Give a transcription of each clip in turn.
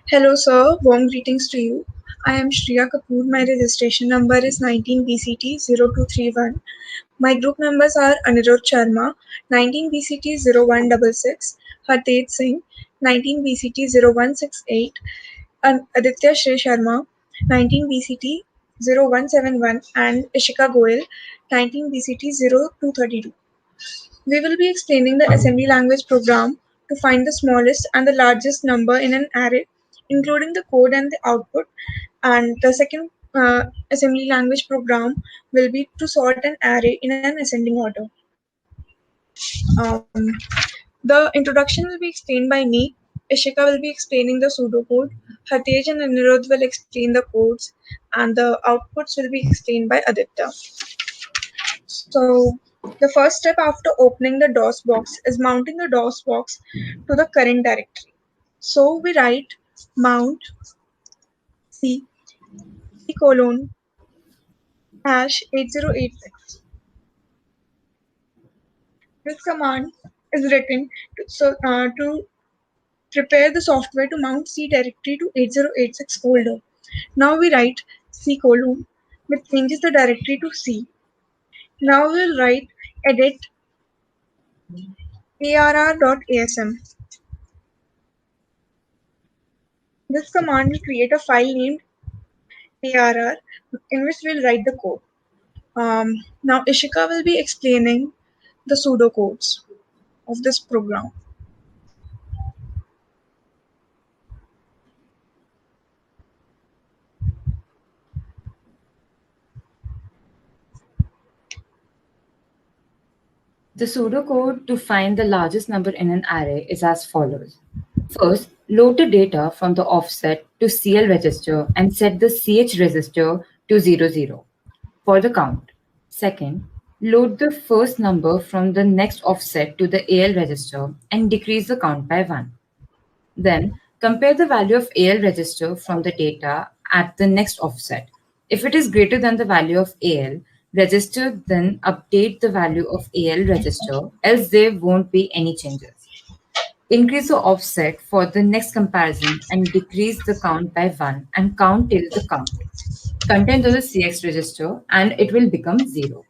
Hello, sir. Warm greetings to you. I am Shriya Kapoor. My registration number is 19BCT0231. My group members are Anirudh Sharma, 19BCT0166, Hartej Singh, 19BCT0168, and Aditya Shri Sharma, 19BCT0171, and Ishika Goyal, 19BCT0232. We will be explaining the assembly language program to find the smallest and the largest number in an array, including the code and the output. And the second assembly language program will be to sort an array in an ascending order. Um, the introduction will be explained by me. Ishika will be explaining the pseudocode. Hatej and Anirudh will explain the codes, and the outputs will be explained by Aditya. So the first step after opening the DOS box is mounting the DOS box to the current directory. So we write mount c colon hash 8086. This command is written to prepare the software to mount C directory to 8086 folder. Now we write c colon, which changes the directory to C. Now we'll write edit arr.asm. This command will create a file named ARR in which we'll write the code. Now Ishika will be explaining the pseudocodes of this program. The pseudocode to find the largest number in an array is as follows. First, load the data from the offset to CL register and set the CH register to 00 for the count. Second, load the first number from the next offset to the AL register and decrease the count by 1. Then, compare the value of AL register from the data at the next offset. If it is greater than the value of AL register, then update the value of AL register, else there won't be any changes. Increase the offset for the next comparison and decrease the count by 1 and count till the content of the CX register and it will become 0.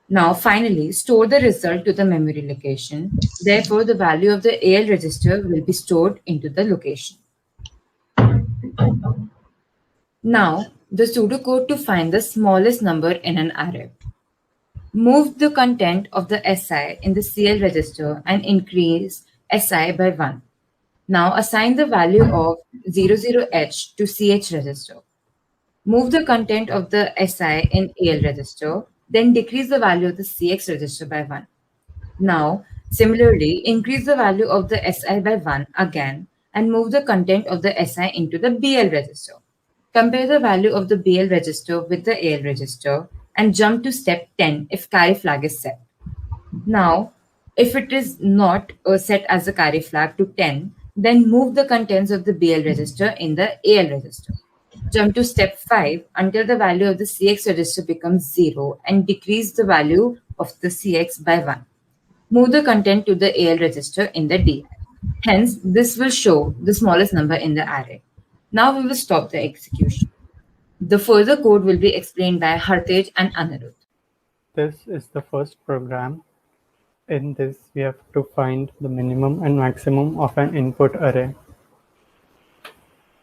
Now, finally, store the result to the memory location. Therefore, the value of the AL register will be stored into the location. Now, the pseudocode to find the smallest number in an array. Move the content of the SI in the CL register and increase SI by 1. Now, assign the value of 00H to CH register. Move the content of the SI in AL register, then decrease the value of the CX register by 1. Now, similarly, increase the value of the SI by 1 again and move the content of the SI into the BL register. Compare the value of the BL register with the AL register and jump to step 10 if carry flag is set. Now, if it is not set as a carry flag to 10, then move the contents of the BL register in the AL register. Jump to step 5 until the value of the CX register becomes 0 and decrease the value of the CX by 1. Move the content to the AL register in the DI. Hence, this will show the smallest number in the array. Now we will stop the execution. The further code will be explained by Hartej and Anirudh. This is the first program. In this, we have to find the minimum and maximum of an input array.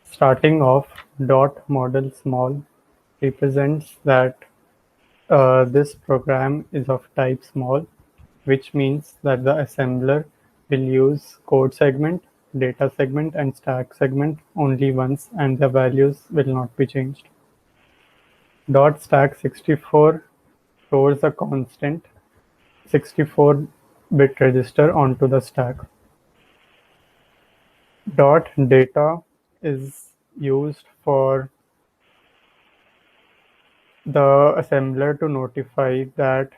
Starting off, dot model small represents that this program is of type small, which means that the assembler will use code segment, data segment, and stack segment only once, and the values will not be changed. Dot stack 64 stores a constant 64-bit register onto the stack. Dot data is used for the assembler to notify that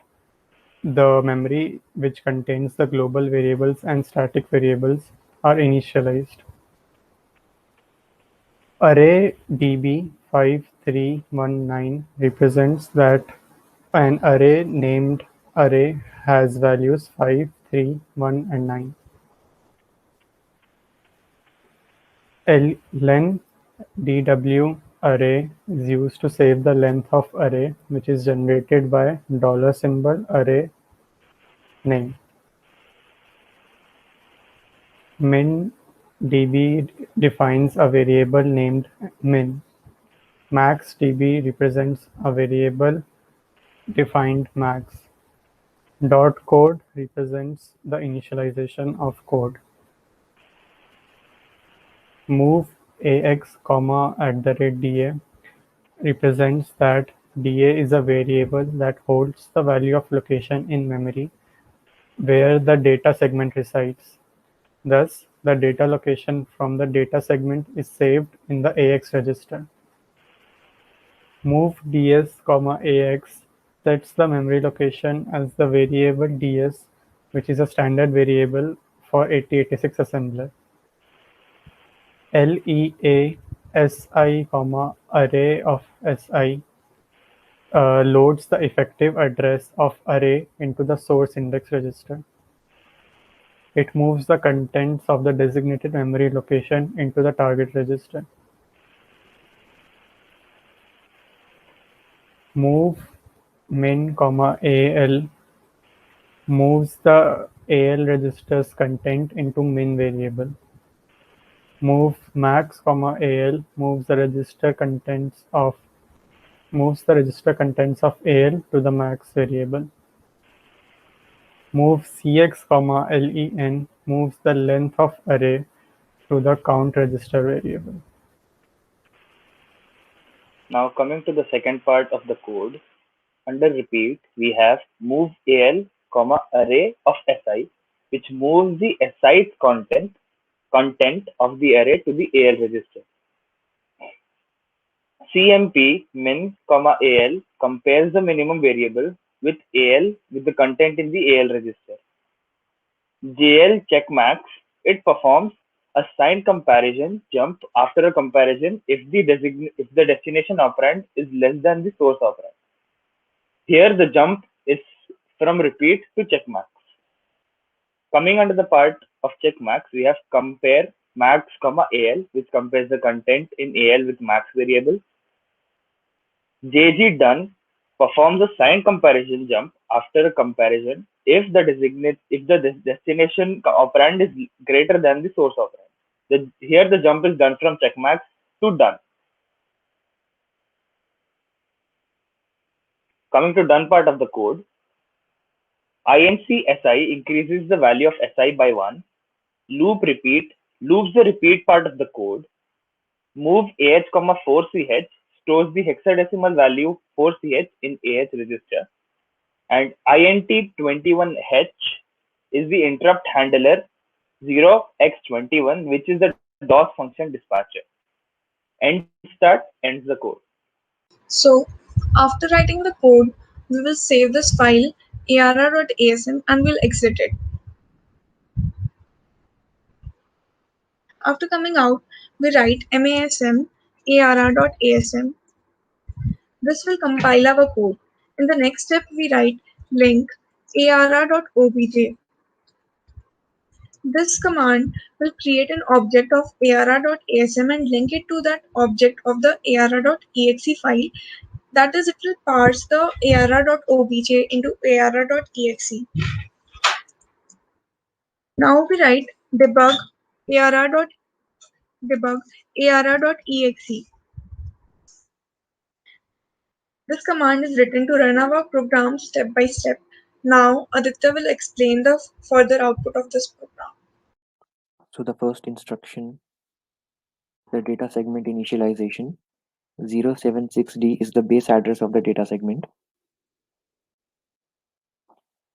the memory which contains the global variables and static variables are initialized. Array DB5319 represents that an array named array has values 5, 3, 1, and 9. Len dw array is used to save the length of array, which is generated by $symbol array name. Min db defines a variable named min. Max db represents a variable defined max. Dot code represents the initialization of code. Move ax, @da represents that da is a variable that holds the value of location in memory where the data segment resides. Thus, the data location from the data segment is saved in the AX register. Move ds, ax sets the memory location as the variable ds, which is a standard variable for 8086 assembler. LEA si, array of si loads the effective address of array into the source index register. It moves the contents of the designated memory location into the target register. Move min, al moves the al register's content into min variable. Move max, al moves the register contents of al to the max variable. Move cx, len moves the length of array to the count register variable. Now coming to the second part of the code, under repeat, we have move al, array of si, which moves the si's content of the array to the al register. CMP min, al compares the minimum variable with al with the content in the al register. JL check max, it performs a sign comparison jump after a comparison if the destination operand is less than the source operand. Here the jump is from repeat to check max. Coming under the part of check max, we have compare max, al, which compares the content in al with max variable. JG done performs a sign comparison jump after a comparison if the destination operand is greater than the source operand. Here the jump is done from checkmax to done. Coming to done part of the code, inc si increases the value of si by 1. Loop repeat loops the repeat part of the code. Move ah, 4ch stores the hexadecimal value 4ch in ah register. And int21h is the interrupt handler 0x21, which is the DOS function dispatcher. End start ends the code. So, after writing the code, we will save this file arr.asm and we'll exit it. After coming out, we write masm arr.asm. This will compile our code. In the next step, we write link arr.obj. This command will create an object of arr.asm and link it to that object of the arr.exe file. That is, it will parse the arr.obj into arr.exe. Now we write debug arr.exe. This command is written to run our program step by step. Now Aditya will explain the further output of this program. So the first instruction, the data segment initialization. 076D is the base address of the data segment.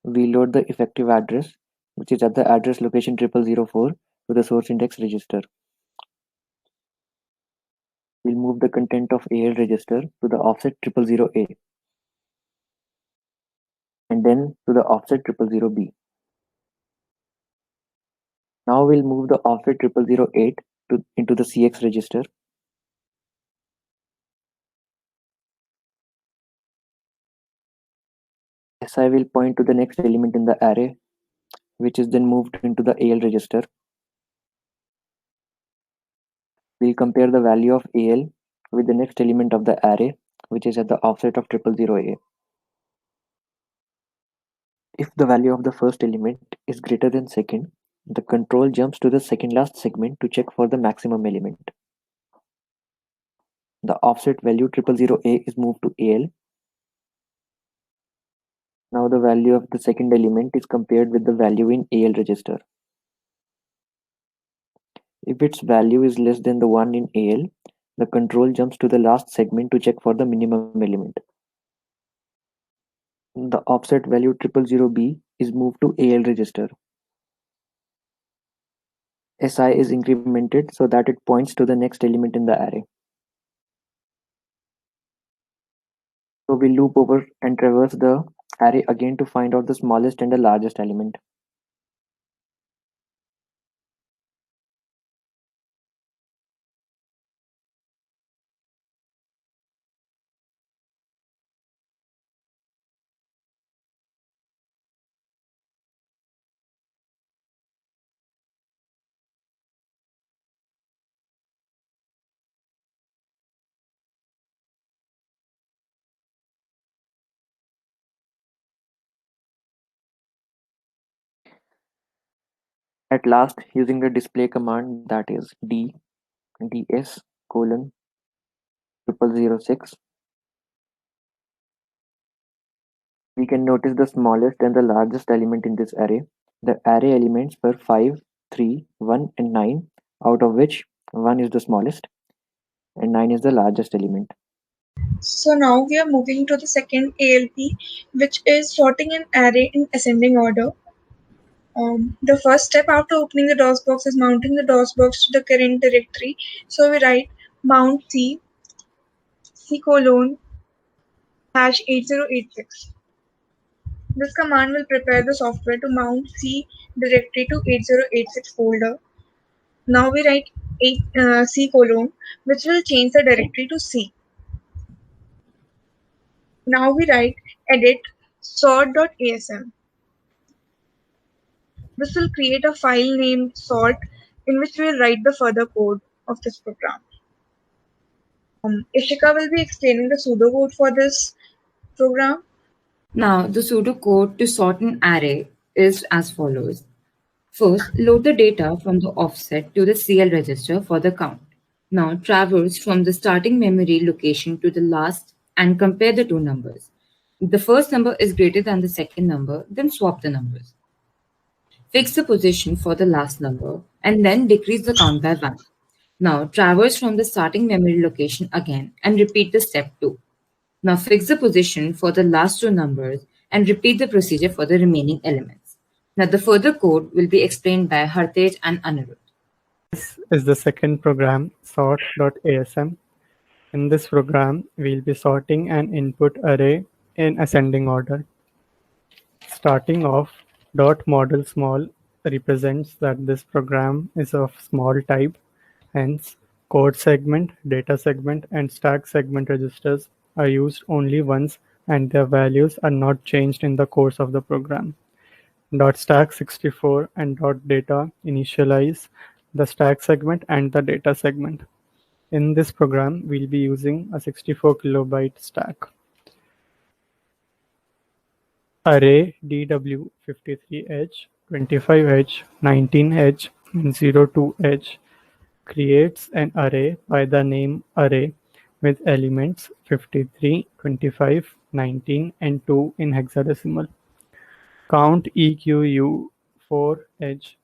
We load the effective address, which is at the address location 0004 to the source index register. We'll move the content of AL register to the offset 000A and then to the offset 000B. Now we'll move the offset 0008 into the CX register. SI will point to the next element in the array, which is then moved into the AL register. we'll compare the value of AL with the next element of the array, which is at the offset of 000A. If the value of the first element is greater than second, the control jumps to the second last segment to check for the maximum element. The offset value 000A is moved to AL. Now the value of the second element is compared with the value in AL register. If its value is less than the one in AL, the control jumps to the last segment to check for the minimum element. The offset value 000B is moved to AL register. SI is incremented so that it points to the next element in the array. So we loop over and traverse the array again to find out the smallest and the largest element. At last, using the display command, that is ds colon 0006, we can notice the smallest and the largest element in this array. The array elements were 5, 3, 1 and 9, out of which 1 is the smallest and 9 is the largest element. So now we are moving to the second ALP, which is sorting an array in ascending order. The first step after opening the DOS box is mounting the DOS box to the current directory. So we write mount C colon #8086. This command will prepare the software to mount C directory to 8086 folder. Now we write C colon, which will change the directory to C. Now we write edit sort.asm. This will create a file named sort in which we will write the further code of this program. Ishika will be explaining the pseudocode for this program. Now, the pseudocode to sort an array is as follows. First, load the data from the offset to the CL register for the count. Now, traverse from the starting memory location to the last and compare the two numbers. If the first number is greater than the second number, then swap the numbers. Fix the position for the last number and then decrease the count by 1. Now, traverse from the starting memory location again and repeat the step 2. Now, fix the position for the last two numbers and repeat the procedure for the remaining elements. Now, the further code will be explained by Hartej and Anirudh. This is the second program, sort.asm. In this program, we'll be sorting an input array in ascending order. Starting off, .model small represents that this program is of small type. Hence, code segment, data segment, and stack segment registers are used only once and their values are not changed in the course of the program. .stack64 and .data initialize the stack segment and the data segment. In this program, we'll be using a 64 kilobyte stack. Array DW53H, 25H, 19H, and 02H creates an array by the name array with elements 53, 25, 19, and 2 in hexadecimal. Count EQU4H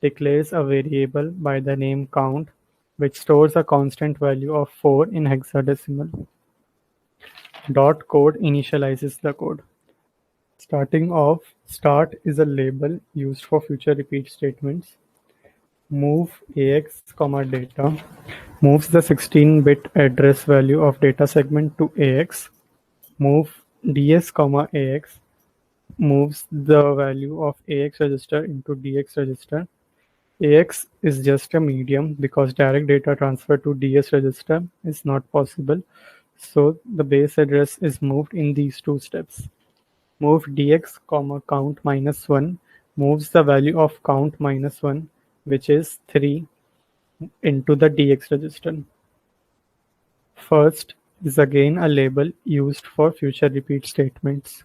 declares a variable by the name count which stores a constant value of 4 in hexadecimal. Code initializes the code. Starting off, start is a label used for future repeat statements. Move AX, data moves the 16-bit address value of data segment to AX. Move DS, AX moves the value of AX register into DX register. AX is just a medium because direct data transfer to DS register is not possible. So the base address is moved in these two steps. Move DX, count -1 moves the value of count -1, which is 3. into the DX register. First is again a label used for future repeat statements.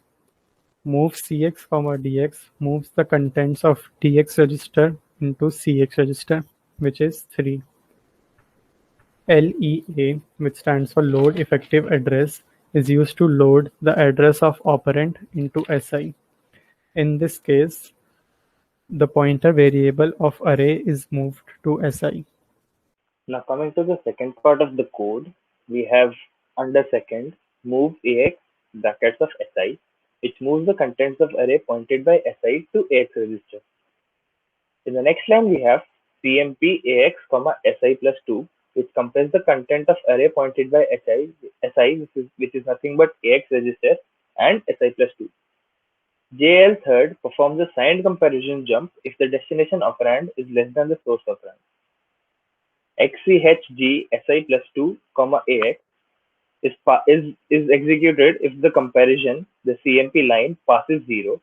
Move CX, DX moves the contents of DX register into CX register, which is 3. LEA, which stands for load effective address, is used to load the address of operand into SI. In this case, the pointer variable of array is moved to SI. Now coming to the second part of the code, we have under second move AX brackets of SI, which moves the contents of array pointed by SI to AX register. In the next line we have CMP AX, SI plus 2, which compares the content of array pointed by SI, which is nothing but AX register and SI plus 2. JL third performs a signed comparison jump if the destination operand is less than the source operand. XCHG SI plus 2, AX is executed if the comparison, the CMP line, passes 0,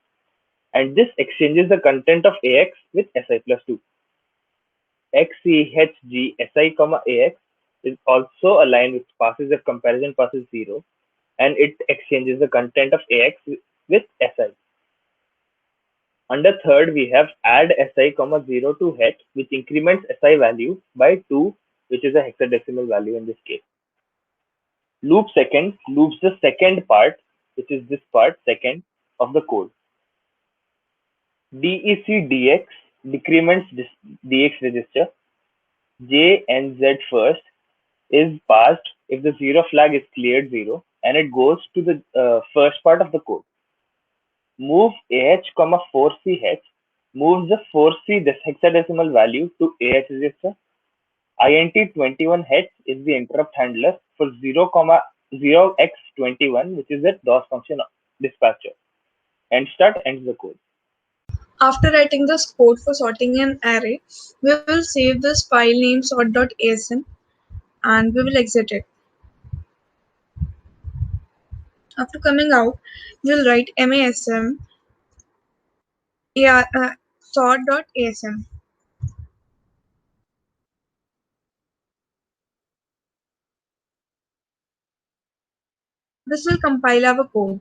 and this exchanges the content of AX with SI plus 2. XCHG SI, AX is also a line which passes if comparison passes 0, and it exchanges the content of AX with SI. Under third, we have add SI, 0 to het, which increments SI value by 2, which is a hexadecimal value in this case. Loop second loops the second part, which is this part, second, of the code. DEC DX decrements this DX register. J and Z first is passed if the 0 flag is cleared 0, and it goes to the first part of the code. Move AH, 4CH moves the 4C this hexadecimal value to AH register. INT21H is the interrupt handler for 0x21, which is the DOS function dispatcher. And start ends the code. After writing this code for sorting an array, we will save this file name sort.asm and we will exit it. After coming out, we'll write masm sort.asm. This will compile our code.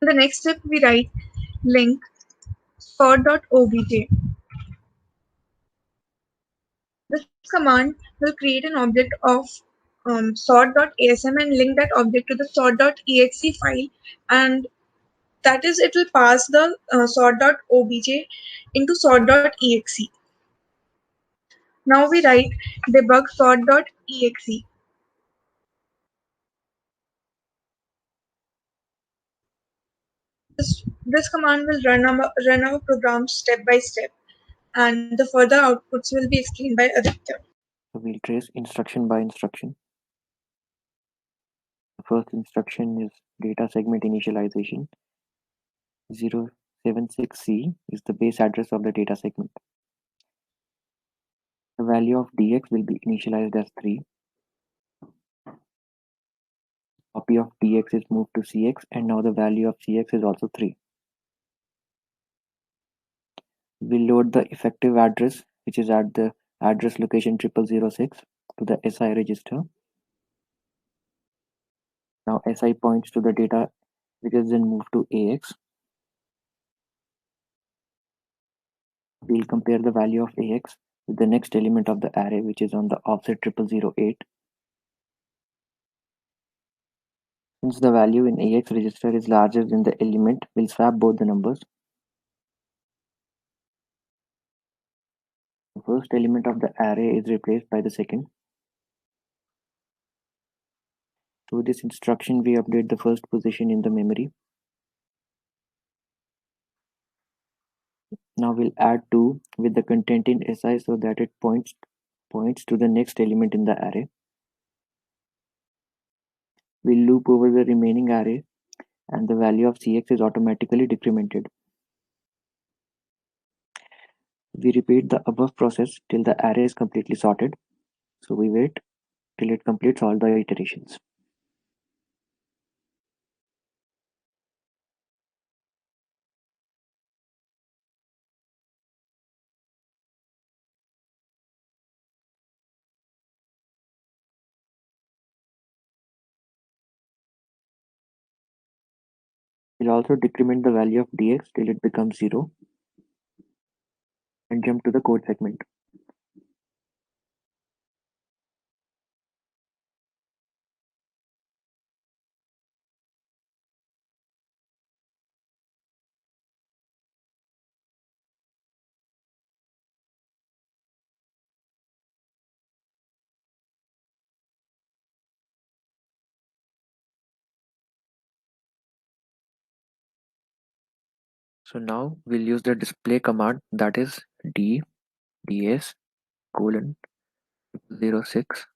In the next step, we write link sort.obj. This command will create an object of sort.asm and link that object to the sort.exe file, and that is, it will pass the sort.obj into sort.exe. Now we write debug sort.exe. This command will run our program step by step, and the further outputs will be explained by Aditya. So we'll trace instruction by instruction. The first instruction is data segment initialization. 076C is the base address of the data segment. The value of DX will be initialized as 3. Copy of DX is moved to CX, and now the value of CX is also 3. We load the effective address, which is at the address location 0006, to the SI register. Now SI points to the data, which is then moved to AX. We'll compare the value of AX with the next element of the array, which is on the offset 0008. Since the value in AX register is larger than the element, we'll swap both the numbers. The first element of the array is replaced by the second. Through this instruction, we update the first position in the memory. Now we'll add 2 with the content in SI so that it points to the next element in the array. We'll loop over the remaining array, and the value of CX is automatically decremented. We repeat the above process till the array is completely sorted. So we wait till it completes all the iterations. We'll also decrement the value of dx till it becomes 0 and jump to the code segment. So now we'll use the display command, that is ds colon 06.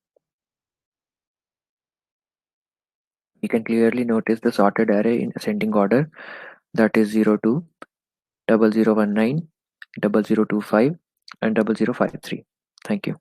We can clearly notice the sorted array in ascending order, that is 02, 0019, 0025, and 0053. Thank you.